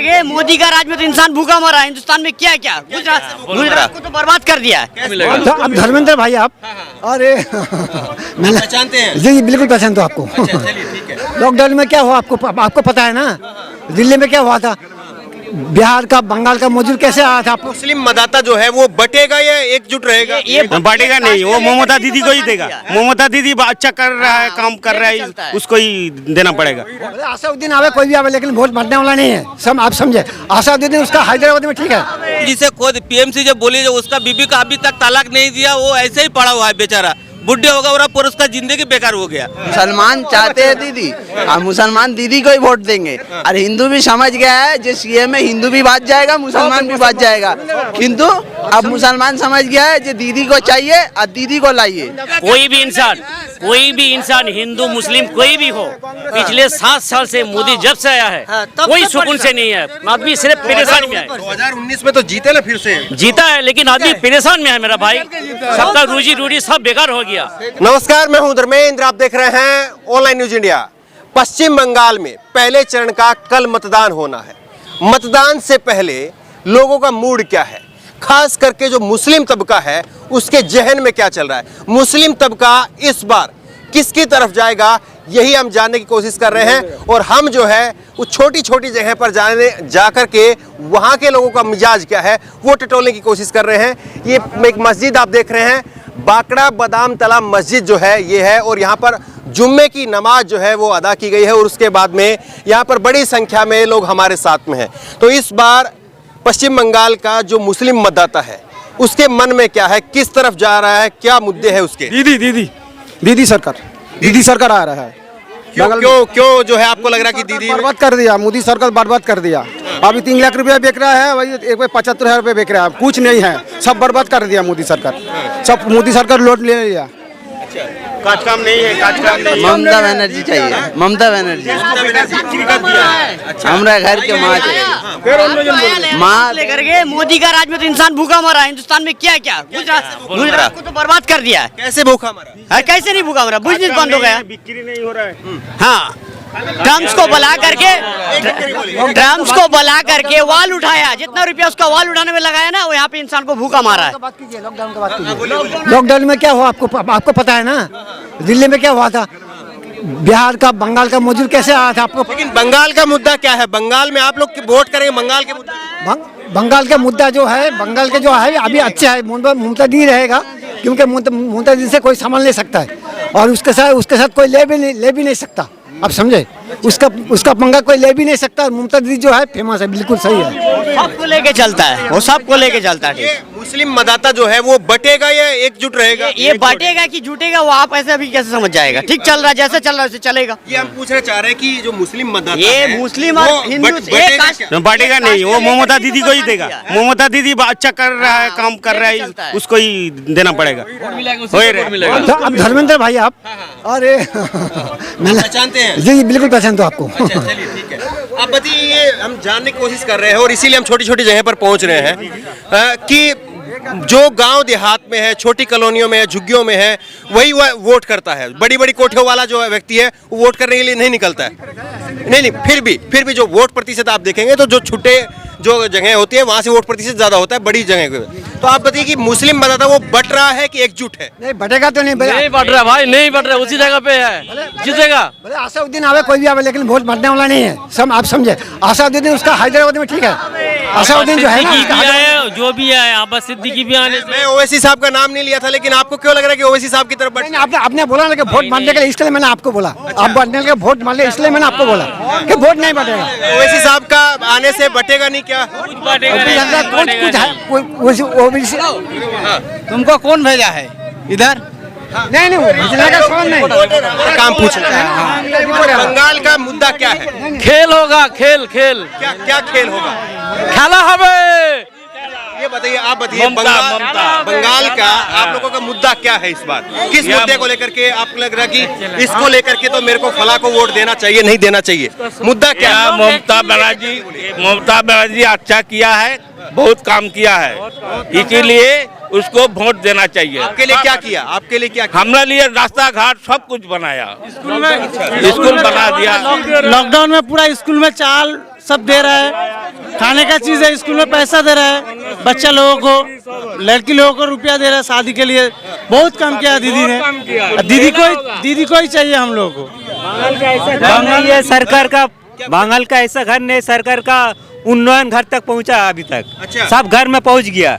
करके मोदी का राज में तो इंसान भूखा मरा है। हिंदुस्तान में क्या क्या गुजरात को तो बर्बाद कर दिया है। तो अब धर्मेंद्र भाई आप, अरे मैंने पहचानते हैं? जी बिल्कुल पहचानता हूं आपको। अच्छा, चलिए ठीक है। लॉकडाउन में क्या हुआ आपको पता है ना, दिल्ली में क्या हुआ था, बिहार का बंगाल का मजदूर कैसे आया था आपको। मुस्लिम मतदाता जो है वो बटेगा या एकजुट रहेगा? ये बढ़ेगा नहीं, वो ममता दीदी को ही देगा। ममता दीदी अच्छा कर रहा है, काम कर रहा है, उसको ही देना पड़ेगा। आसाउद्दीन आवे कोई भी आवे, लेकिन वोट बांटने वाला नहीं है। सब आप समझे, आसाउद्दीन उसका हैदराबाद में ठीक है। जिसे खुद पीएमसी जब बोली उसका बीबी का अभी तक तलाक नहीं दिया, वो ऐसे ही पड़ा हुआ है बेचारा, बुढ़े होगा और उसका जिंदगी बेकार हो गया। मुसलमान चाहते हैं दीदी, और मुसलमान दीदी को ही वोट देंगे। और हिंदू भी समझ गया है, जो सीएम में हिंदू भी बात जाएगा, मुसलमान भी बात जाएगा। किंतु अब मुसलमान समझ गया है, जो दीदी को चाहिए और दीदी को लाइए। कोई भी इंसान हिंदू मुस्लिम कोई भी हो, पिछले 7 साल से मोदी जब से आया है कोई सुकून से नहीं है। आदमी सिर्फ परेशान में है। 2019 में तो जीते ना, फिर से जीता है लेकिन आदमी परेशान में है मेरा भाई। सबका रोजी रोटी सब बेकार हो गया। नमस्कार, मैं हूं धर्मेंद्र, आप देख रहे हैं ऑनलाइन न्यूज इंडिया। पश्चिम बंगाल में पहले चरण का कल मतदान होना है। मतदान से पहले लोगों का मूड क्या है, खास करके जो मुस्लिम तबका है उसके जहन में क्या चल रहा है, मुस्लिम तबका इस बार किसकी तरफ जाएगा, यही हम जानने की कोशिश कर रहे हैं। और हम जो है वो छोटी छोटी जगह पर जाकर के वहाँ के लोगों का मिजाज क्या है वो टटोलने की कोशिश कर रहे हैं। ये एक मस्जिद आप देख रहे हैं, बाकड़ा बादाम तला मस्जिद जो है ये है, और यहाँ पर जुम्मे की नमाज जो है वो अदा की गई है। और उसके बाद में यहाँ पर बड़ी संख्या में लोग हमारे साथ में हैं। तो इस बार पश्चिम बंगाल का जो मुस्लिम मतदाता है उसके मन में क्या है, किस तरफ जा रहा है, क्या मुद्दे हैं उसके। दीदी सरकार आ रहा है। क्यों जो है आपको लग रहा है कि दीदी बर्बाद कर दिया, मोदी सरकार बर्बाद कर दिया। अभी 3 लाख रुपया बेच रहा है, वही 75,000 रुपये बेच रहा है, कुछ नहीं है, सब बर्बाद कर दिया मोदी सरकार। सब मोदी सरकार लौट ले लिया। काज काम नहीं है, काज काम नहीं है। ममता बनर्जी चाहिए, ममता बनर्जी हमारा घर के माँ चाहिए। माँ लेकर के मोदी का राज में तो इंसान भूखा मरा है। हिंदुस्तान में क्या क्या गुजरात को तो बर्बाद कर दिया है। कैसे भूखा मरा? कैसे नहीं भूखा मरा, बिजनेस बंद हो गया, बिक्री नहीं हो रहा है। हाँ, ड्रम्स को बुला करके वाल उठाया, जितना रुपया उसका वाल उठाने में लगाया ना, वो यहाँ पे इंसान को भूखा मारा है। लॉकडाउन में क्या हुआ आपको पता है ना, दिल्ली में क्या हुआ था, बिहार का बंगाल का मजदूर कैसे आया था आपको। लेकिन बंगाल का मुद्दा क्या है? बंगाल में आप लोग वोट करेंगे बंगाल के मुद्दा? बंगाल का मुद्दा जो है, बंगाल के जो है अभी अच्छा है, ममता दी रहेगा, क्योंकि ममता दी से कोई संभाल नहीं सकता है, और उसके साथ कोई ले भी नहीं सकता। आप समझे, उसका पंगा कोई ले भी नहीं सकता। ममता दीदी जो है फेमस है, बिल्कुल सही है, सबको लेके चलता है, वो सबको लेके चलता है। ये मुस्लिम मतदाता जो है वो बटेगा या एकजुट रहेगा? ये बटेगा कि जुटेगा वो आप ऐसे अभी कैसे समझ जाएगा। ठीक चल रहा है, जैसे चल रहा है वैसे चलेगा। ये हम पूछना चाह रहे हैं कि जो मुस्लिम मतदाता ये है, मुस्लिम और वो हिंदू बढ़ेगा नहीं, वो ममता दीदी को ही देगा। ममता दीदी अच्छा कर रहा है, काम कर रहा है, उसको ही देना पड़ेगा। तो अब धर्मेंद्र भाई आप, अरे मैंने पहचानते हैं? जी बिल्कुल पहचानता हूं आपको। अच्छा, चलिए ठीक है। आप बताइए, हम जानने की कोशिश कर रहे हैं और इसीलिए हम छोटी छोटी जगह पर पहुंच रहे हैं कि जो गांव देहात में है, छोटी कॉलोनियों में है, झुग्गियों में है, वही वोट करता है। बड़ी बड़ी कोठियों वाला जो व्यक्ति है वो वोट करने के लिए नहीं निकलता है। नहीं, फिर भी जो वोट प्रतिशत आप देखेंगे तो जो छुट्टे जो जगह होती है वहाँ से वोट प्रतिशत ज्यादा होता है बड़ी जगह पे। तो आप बताइए कि मुस्लिम मतदाता वो बट रहा है कि एकजुट है? नहीं बटेगा तो नहीं बट रहा भाई, नहीं बट रहा, उसी जगह पे है, जीतेगा। आसाउद्दीन आवे कोई भी आवे, लेकिन वोट बांटने वाला नहीं है। सब आप समझे, आसाउद्दीन उसका हैदराबाद में ठीक है। आसाउद्दीन जो है ना, जो भी है अब्बास सिद्दीकी भी आने। मैं ओवैसी साहब का नाम नहीं लिया था, लेकिन आपको क्यों लग रहा है कि ओवैसी साहब की तरफ आपने बोला ना कि वोट बांटने के लिए, इसलिए मैंने आपको बोला। आप बांटने के लिए वोट मान ले, इसलिए मैंने आपको बोला कि वोट नहीं बटेगा। ओवैसी साहब का आने से बटेगा नहीं क्या? तुमको कौन भेजा है इधर? नहीं भेजने का सवाल नहीं, काम पूछना है। बंगाल का मुद्दा क्या है? खेल होगा, खेल क्या खेल होगा? खेला हवे। ये बताइए, आप बताइए, बंगाल का आप लोगों का मुद्दा क्या है इस बार? किस मुद्दे को लेकर के आपको लग रहा है कि इसको लेकर के तो मेरे को फला को वोट देना चाहिए, नहीं देना चाहिए? मुद्दा क्या है? ममता बनर्जी अच्छा किया है, बहुत काम किया है, इसीलिए उसको वोट देना चाहिए। आपके लिए क्या किया? आपके लिए क्या किया? हमारे लिए रास्ता घाट सब कुछ बनाया, स्कूल बना दिया। लॉकडाउन में पूरा स्कूल में चाल सब दे रहा है, खाने का चीज है, स्कूल में पैसा दे रहा है बच्चा लोगों को, लड़की लोगों को रुपया दे रहा है शादी के लिए। बहुत कम किया दीदी ने। दीदी को ही चाहिए हम लोगों को। बांगल ये सरकार का, बांगल का ऐसा घर नहीं सरकार का उन्नयन घर तक पहुंचा अभी तक। अच्छा। सब घर में पहुंच गया।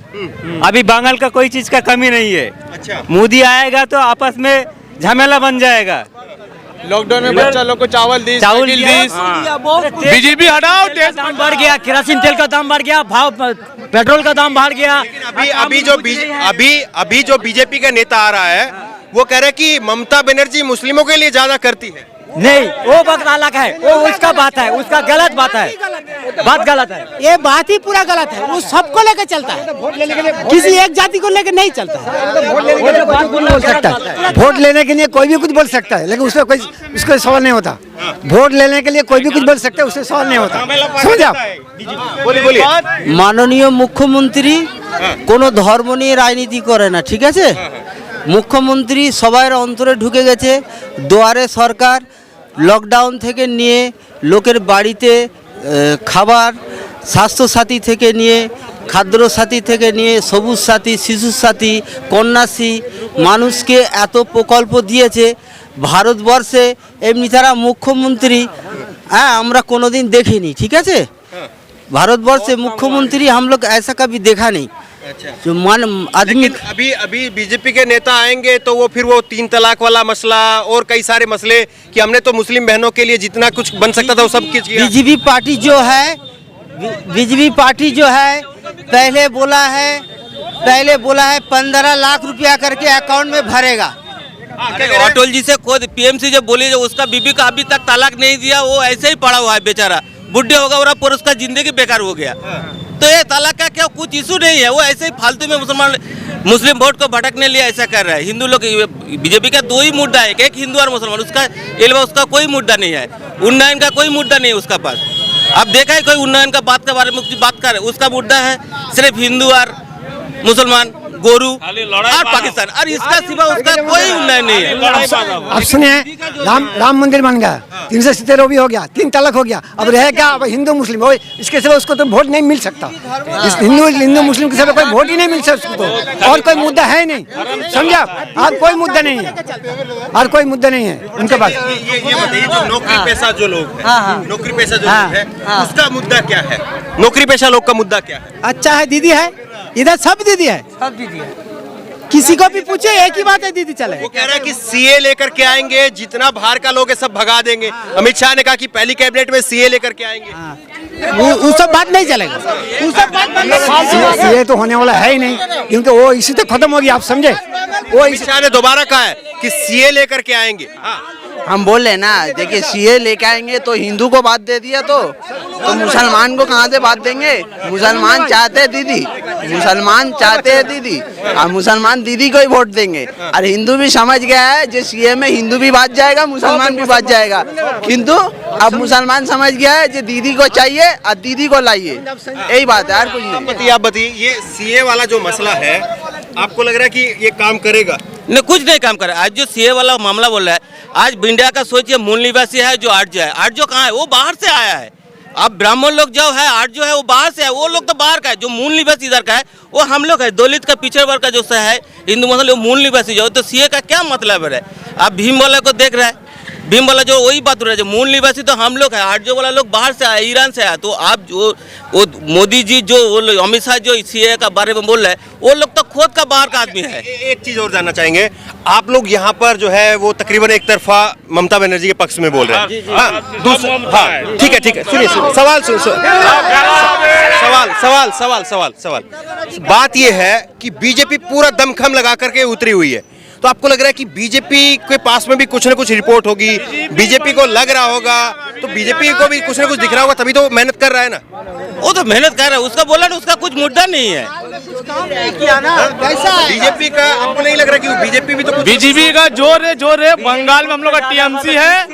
अभी बांगल का कोई चीज का कमी नहीं है। अच्छा। मोदी आएगा तो आपस में झमेला बन जाएगा। लॉकडाउन में बच्चा लोग को चावल दी, बीजेपी हटाओ, दाम बढ़ गया, केरोसिन तेल का दाम बढ़ गया, भाव पेट्रोल का दाम बढ़ गया। अभी जो बीजेपी का नेता आ रहा है वो कह रहे हैं कि ममता बनर्जी मुस्लिमों के लिए ज्यादा करती है। नहीं, वो बात अलग है, वो उसका बात है, उसका गलत बात है, बात गलत है। ये बात ही पूरा गलत है। वो सबको लेके चलता है, किसी एक जाति को लेके नहीं चलता है। बोल सकता है, वोट लेने के लिए कोई भी कुछ बोल सकता है, लेकिन उसमें कोई उसका सवाल नहीं होता। वोट लेने के लिए कोई भी कुछ बोल सकता है, उससे सवाल नहीं होता। समझे आप? बोलिए। মাননীয় মুখ্যমন্ত্রী কোনো ধর্ম নিয়ে রাজনীতি করে না, ঠিক আছে? মুখ্যমন্ত্রী সবার অন্তরে ঢুকে গেছে। দুয়ারে সরকার লকডাউন থেকে নিয়ে লোকের বাড়িতে খাবার, স্বাস্থ্যসাথী থেকে নিয়ে খাদ্যসাথী থেকে নিয়ে সবুজ সাথী, শিশু সাথী, কন্যাশ্রী, মানুষকে এত প্রকল্প দিয়েছে ভারতবর্ষে। এমনি তারা মুখ্যমন্ত্রী আমরা কোনোদিন দেখিনি, ঠিক আছে? भारतवर्ष से मुख्यमंत्री हम लोग ऐसा कभी देखा नहीं। जो आदमी अभी बीजेपी के नेता आएंगे तो वो फिर वो 3 तलाक वाला मसला और कई सारे मसले कि हमने तो मुस्लिम बहनों के लिए जितना कुछ बन सकता था वो सब कुछ किया। बीजेपी पार्टी जो है पहले बोला है 15 लाख रुपया करके अकाउंट में भरेगा। अटल जी से खुद पीएमसी जब बोली जो उसका बीबी का अभी तक तलाक नहीं दिया, वो ऐसे ही पड़ा हुआ है बेचारा, बुढ़े होगा और उसका जिंदगी बेकार हो गया। तो ये तलाक का क्या कुछ इशू नहीं है, वो ऐसे ही फालतू में मुस्लिम वोट को भटकने लिए ऐसा कर रहा है। हिंदू लोग, बीजेपी का 2 ही मुद्दा है, एक हिंदू और मुसलमान, उसका कोई मुद्दा नहीं है। उन्नयन का कोई मुद्दा नहीं है उसका पास। अब देखा है कोई उन्नयन का बात के बारे में कुछ बात करे? उसका मुद्दा है सिर्फ हिंदू और मुसलमान, गोरू और पाकिस्तान, और इसका सिवा उसका कोई उन्नयन नहीं है। अब सुनिए, राम मंदिर बन गया, 370 भी हो गया, 3 तलाक हो गया, अब रह क्या? अब हिंदू मुस्लिम हो, इसके सिवा उसको तो वोट नहीं मिल सकता। इस हिंदू मुस्लिम के सिवा कोई वोट ही नहीं मिल सकता उसको तो। और कोई मुद्दा है नहीं, समझा? और कोई मुद्दा नहीं है, और कोई मुद्दा नहीं है उनके पास। ये बताइए, जो नौकरी पेशा जो लोग हैं, नौकरी पेशा जो लोग हैं, उसका मुद्दा क्या है? नौकरी पेशा लोग का मुद्दा क्या है? अच्छा है, दीदी है इधर, सब दीदी है, सब दीदी है। किसी को भी पूछे एक ही बात है, दीदी चले। वो कह रहा है कि सीए लेकर के आएंगे, जितना बाहर का लोग है सब भगा देंगे। अमित शाह ने कहा कि पहली कैबिनेट में सीए लेकर के आएंगे। वो सब बात नहीं चलेगा, वो सब बात सीए तो होने वाला है ही नहीं, क्योंकि वो इसी तो खत्म होगी। आप समझे? वो अमित शाह ने दोबारा कहा है कि सीए लेकर के आएंगे। हम बोल रहे ना, देखिए सीए लेके आएंगे तो हिंदू को बात दे दिया तो मुसलमान को कहाँ से बात देंगे? मुसलमान चाहते हैं दीदी, मुसलमान चाहते हैं दीदी, और मुसलमान दीदी को ही वोट देंगे। और हिंदू भी समझ गया है जो सीए में हिंदू भी बात जाएगा, मुसलमान भी बात जाएगा। किंतु अब मुसलमान समझ गया है जो दीदी को चाहिए और दीदी को लाइए, यही बात है, और कुछ नहीं। आप बताइए, ये सीए वाला जो मसला है, आपको लग रहा है कि ये काम करेगा? नहीं, कुछ नहीं काम कर रहा है। आज जो सीए वाला मामला बोल रहा है, आज इंडिया का सोचिए, मूल निवासी है जो आर्य है, आर्य कहाँ है? वो बाहर से आया है। अब ब्राह्मण लोग जो है, आर्य जो है वो बाहर से है, वो लोग तो बाहर का है। जो मूल निवासी इधर का है वो हम लोग है, दलित का पिछड़े वर्ग का जो है हिंदू मुसलमान मूल निवासी जो, तो सीए का क्या मतलब है? आप भीम वाला को देख रहा है, भीम वाला जो वही बात हो रहा है, जो मूल निवासी तो हम लोग है, आर्य वाला लोग बाहर से आया, ईरान से आया। तो आप जो वो मोदी जी जो अमित शाह जो सीए का बारे में बोल रहे हैं, वो लोग तो खुद का बाहर का आदमी है। एक चीज और जानना चाहेंगे, आप लोग यहाँ पर जो है वो तकरीबन एक तरफा ममता बनर्जी के पक्ष में बोल रहे हैं। हाँ, ठीक है, सुनिए, सवाल सवाल। बात ये है कि बीजेपी पूरा दमखम लगा करके उतरी हुई है, तो आपको लग रहा है कि बीजेपी के पास में भी कुछ ना कुछ रिपोर्ट होगी, बीजेपी को लग रहा होगा, तो बीजेपी को भी कुछ ना कुछ दिख रहा होगा, तभी तो मेहनत कर रहा है ना। वो तो मेहनत कर रहा है, उसका बोला ना, उसका कुछ मुद्दा नहीं है। बीजेपी का आपको नहीं लग रहा कि बीजेपी भी तो बीजेपी का जोर है। बंगाल में हम लोग का टीएमसी है,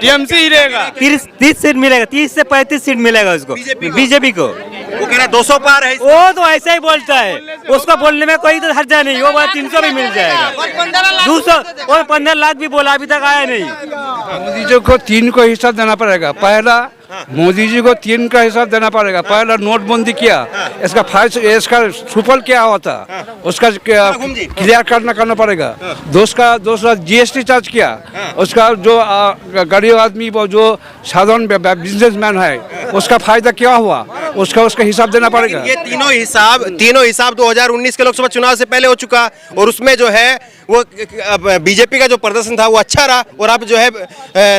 टीएमसी ही रहेगा। 30 सीट मिलेगा, 30 से 35 सीट मिलेगा उसको, बीजेपी को। वो कह रहा 200 पार है। वो तो ऐसा ही बोलता है, उसको बोलने में कोई तो हर्जा नहीं, वो 300 भी मिल जाएगा, 200 और 15 लाख भी बोला, अभी तक आया नहीं। मोदी जी को 3 को हिस्सा देना पड़ेगा। पहला मोदी जी को 3 का हिसाब देना पड़ेगा। पहला नोटबंदी किया, इसका इसका सुफल क्या होता उसका क्लियर करना पड़ेगा। दूसरा GST चार्ज किया, उसका जो गरीब आदमी वो जो साधारण बिजनेसमैन है उसका फायदा क्या हुआ, उसका हिसाब देना पड़ेगा। ये तीनों हिसाब 2019 के लोकसभा चुनाव से पहले हो चुका, और उसमें जो है वो बीजेपी का जो प्रदर्शन था वो अच्छा रहा। और अब जो है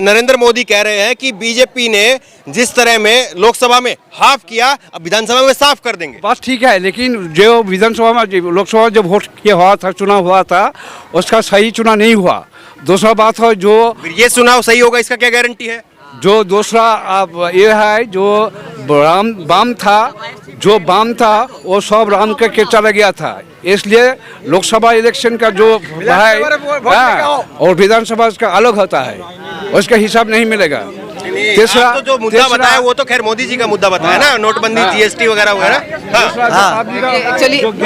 नरेंद्र मोदी कह रहे हैं कि बीजेपी ने जिस तरह में लोकसभा में हाफ किया, अब विधानसभा में साफ कर देंगे। बात ठीक है, लेकिन जो विधानसभा में लोकसभा जब वोट किया हुआ था, चुनाव हुआ था, उसका सही चुनाव नहीं हुआ। दूसरा बात है जो ये चुनाव सही होगा इसका क्या गारंटी है? जो दूसरा अब ये है जो वाम था वो सब राम के चला गया था, इसलिए लोकसभा इलेक्शन का जो है और विधानसभा का अलग होता है, उसका हिसाब नहीं मिलेगा। तीसरा तो जो मुद्दा बताया वो तो खैर मोदी जी का मुद्दा बताया ना, नोटबंदी, GST वगैरह वगैरह।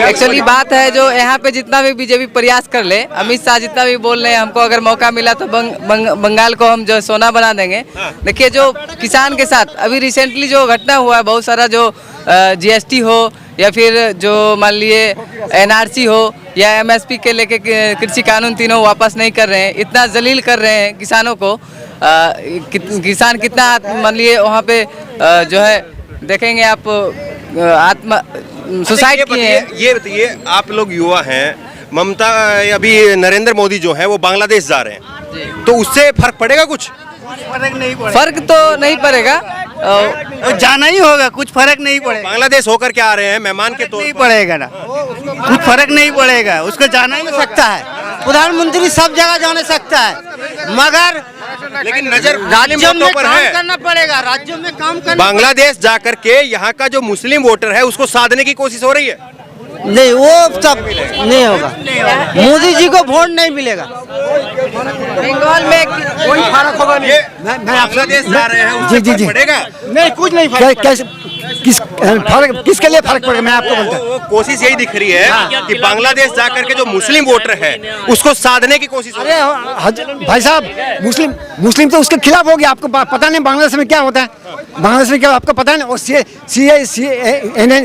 एक्चुअली बात है जो यहाँ पे जितना भी बीजेपी प्रयास कर ले, अमित शाह जितना भी बोल रहे हैं, हमको अगर मौका मिला तो बंगाल को हम जो सोना बना देंगे। देखिए जो किसान के साथ अभी रिसेंटली जो घटना हुआ है, बहुत सारा जो GST हो या फिर जो मान लिए NRC हो या MSP के लेके कृषि कानून, तीनों वापस नहीं कर रहे हैं, इतना जलील कर रहे हैं किसानों को। किसान कितना मान लिए वहाँ पे जो है देखेंगे आप सुसाइड किए हैं। ये बताइए, आप लोग युवा हैं, ममता अभी नरेंद्र मोदी जो है वो बांग्लादेश जा रहे हैं, तो उससे फर्क पड़ेगा? कुछ फर्क तो नहीं पड़ेगा, जाना ही होगा, कुछ फर्क नहीं पड़ेगा। बांग्लादेश होकर के आ रहे हैं मेहमान के तौर नहीं पड़ेगा ना, कुछ फर्क नहीं पड़ेगा, उसको जाना ही सकता है। प्रधानमंत्री सब जगह जाने सकता है, मगर लेकिन नजर राज्यों में पर काम है, करना पड़ेगा, राज्यों में काम करना। बांग्लादेश जाकर के यहाँ का जो मुस्लिम वोटर है उसको साधने की कोशिश हो रही है। नहीं, वो सब नहीं होगा, मोदी जी को वोट नहीं मिलेगा। बंगाल में कोई फर्क होगा नहीं। मैं बांग्लादेश जा रहे हैं, उससे जी फर्क पड़ेगा? नहीं, कुछ नहीं फर्क। किसके लिए फर्क पड़ेगा, मैं आपको बोलता हूँ। वो कोशिश यही दिख रही है कि बांग्लादेश जाकर के जो मुस्लिम वोटर है उसको साधने की कोशिश हो रही है। अरे भाई साहब, मुस्लिम तो उसके खिलाफ हो गया। आपको पता नहीं बांग्लादेश में क्या होता है, बांग्लादेश में क्या आपको पता नहीं। और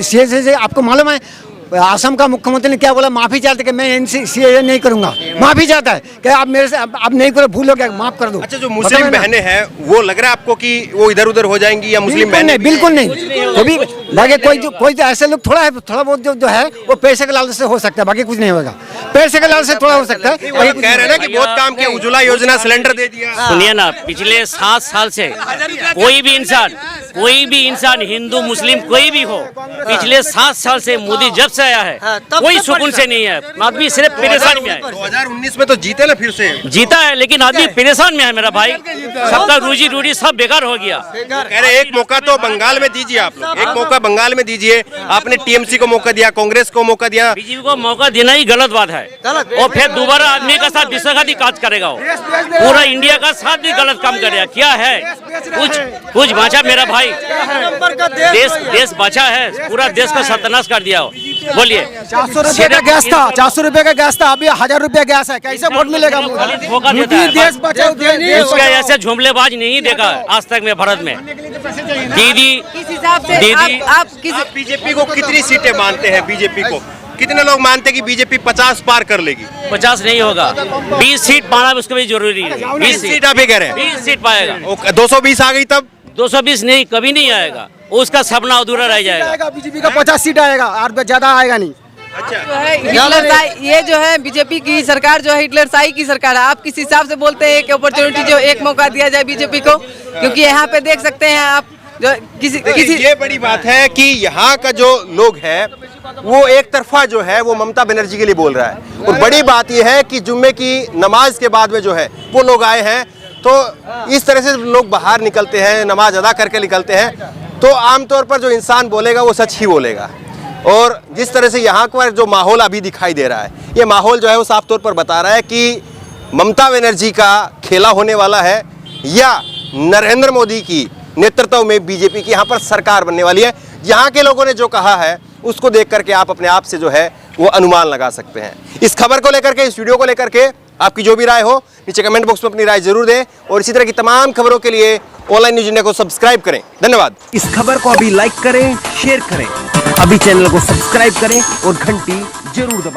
CA से आपको मालूम है असम का मुख्यमंत्री ने क्या बोला, माफी चाहते कि मैं CA नहीं करूंगा, माफी चाहता है कि आप मेरे से अब नहीं करो, भूल हो गया, माफ कर दो। अच्छा, जो मुस्लिम बहनें हैं वो लग रहा है आपको कि वो इधर उधर हो जाएंगी, या मुस्लिम बहनें? बिल्कुल नहीं। कभी बाकी कोई तो ऐसे लोग थोड़ा बहुत जो है वो पैसे के लालच से हो सकता है, बाकी कुछ नहीं होगा। पैसे के लालच से थोड़ा हो सकता है। कह रहे हैं ना कि बहुत काम किया, उज्ज्वला योजना, सिलेंडर दे दिया। सुनिए ना, पिछले 7 साल से कोई भी इंसान हिंदू मुस्लिम कोई भी हो, पिछले 7 साल से मोदी जब से आया है कोई सुकून से नहीं है। आदमी सिर्फ परेशानी में है। 2019 में तो जीते ना, फिर से जीता है, लेकिन आदमी परेशान में है मेरा भाई। सबका रोजी रोटी सब बेकार हो गया। कह रहे एक मौका तो बंगाल में दीजिए आप लोग, एक मौका बंगाल में दीजिए। आपने TMC को मौका दिया, कांग्रेस को मौका दिया, बीजेपी को मौका देना ही गलत बात है। और फिर दोबारा आदमी का साथ विश्वासघाती काज करेगा, वो पूरा इंडिया का साथ भी गलत काम करेगा। क्या है, कुछ बचा मेरा भाई, देश बचा है, पूरा देश का सत्यानाश कर दिया। बोलिए, 400 रुपए का गैस था, 400 रुपए का गैस था, अभी 1000 रुपए गैस है, कैसे वोट मिलेगा? देश बचाओ, उसका ऐसे झुमलेबाज नहीं देखा आज तक में भारत में। दीदी आप बीजेपी को कितनी सीटें मानते हैं? बीजेपी को कितने लोग मानते हैं कि बीजेपी 50 पार कर लेगी? 50 नहीं होगा, 20 सीट पाना उसको भी जरूरी है। 20 सीट आप ही कह रहे हैं? 20 सीट पाएगा। 220 आ गई तब? 220 नहीं, कभी नहीं आएगा, उसका सपना अधूरा रह जाएगा। बीजेपी का 50 सीट आएगा और ज्यादा आएगा नहीं। ये जो है बीजेपी की सरकार जो है हिटलरशाही की सरकार है। आप किस हिसाब से बोलते हैं कि अपॉर्चुनिटी जो एक मौका दिया जाए बीजेपी को? क्योंकि यहाँ पे देख सकते हैं आप जो किसी ये बड़ी बात है कि यहाँ का जो लोग है वो एक तरफा जो है वो ममता बनर्जी के लिए बोल रहा है। और बड़ी बात ये है कि जुम्मे की नमाज के बाद में जो है वो लोग आए हैं, तो इस तरह से लोग बाहर निकलते हैं, नमाज अदा करके निकलते हैं, तो आमतौर पर जो इंसान बोलेगा वो सच ही बोलेगा। और जिस तरह से यहाँ पर जो माहौल अभी दिखाई दे रहा है, ये माहौल जो है वो साफ तौर पर बता रहा है कि ममता बनर्जी का खेला होने वाला है या नरेंद्र मोदी की नेतृत्व में बीजेपी की यहाँ पर सरकार बनने वाली है। यहाँ के लोगों ने जो कहा है उसको देख करके आप अपने आप से जो है वो अनुमान लगा सकते हैं। इस खबर को लेकर के, इस वीडियो को लेकर के आपकी जो भी राय हो नीचे कमेंट बॉक्स में अपनी राय जरूर दें। और इसी तरह की तमाम खबरों के लिए ऑनलाइन न्यूज इंडिया को सब्सक्राइब करें। धन्यवाद। इस खबर को अभी लाइक करें, शेयर करें, अभी चैनल को सब्सक्राइब करें और घंटी जरूर दबाएं।